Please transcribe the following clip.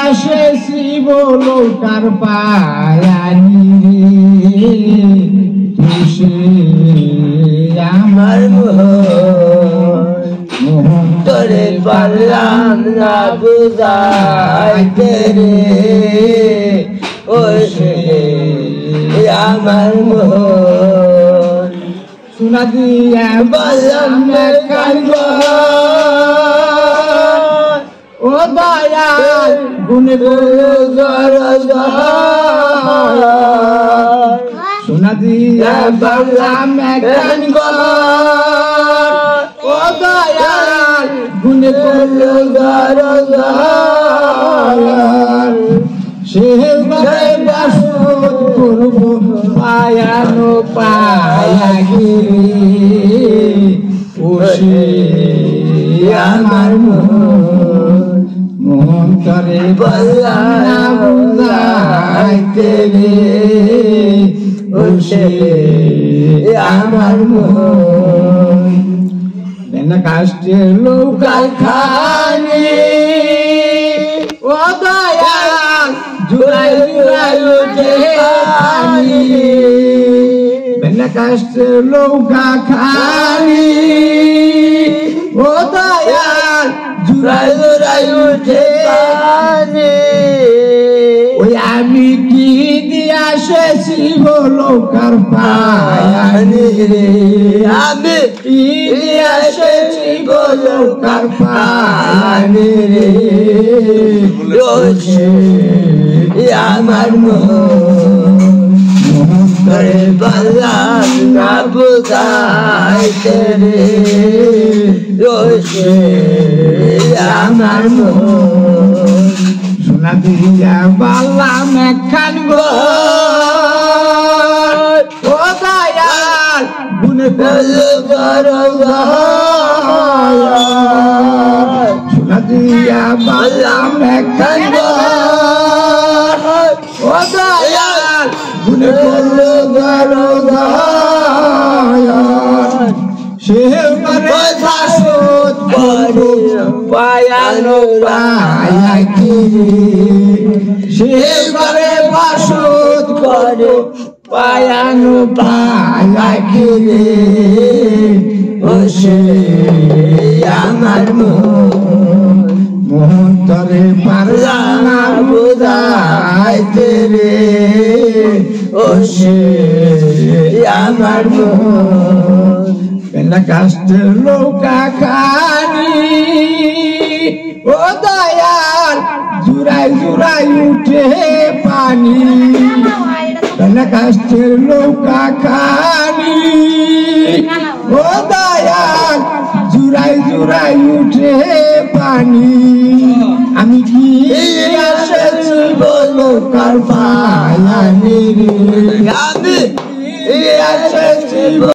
আসেছি বলো কার পায়ানি তুষে আমার তোরে পারলাম না বুঝাইতে রে ও সে আমার শোনা দিয়া বললাম না কানব ও দয়াল গুনে শোনা দিয়া বললাম কানব ও দয়াল গুনে সে বাসত করব পায়ানো পায়া গিরে ওসে আমার মন করে বললাম বুঝাইতে রে ওসে আমার মন বেনা কাষ্টের লোকাল খানি ও দয়াল জুড়াই জুড়াই উঠে পানি বেনা কাষ্টের লৌকা খানি ও দয়াল জুড়াই জুড়াই উঠে পানি ওই আমি কি দিয়ে আসেছি বলো কার পায়ানি রে আমি কি দিয়ে আসেছি বলো কার পায়ানি রে রোজে আমার করে বললাম না বুঝাইতে রে রোজে আমার সোনা দিয়া বললাম একখান গো ও দয়াল গুনে সোনা দিয়া বললাম একখান গো ও দয়াল গুনে সে করে শাসত পায়ানো পায়া সে করে বাসত করো পায়ানো পায়া কিরে ও সে আমার মন তরে পারলাম না বুঝাইতে রে ও সে আমার বেলা কাষ্টের লৌকা খানি ও দয়াল জুড়াই জুড়াই উঠে পানি বেলা কাষ্টের লৌকা খানি ও দয়াল জুড়াই জুড়াই উঠে পানি আমি কি আসেছি বলো কার পায়ানি রে আমি এসেছি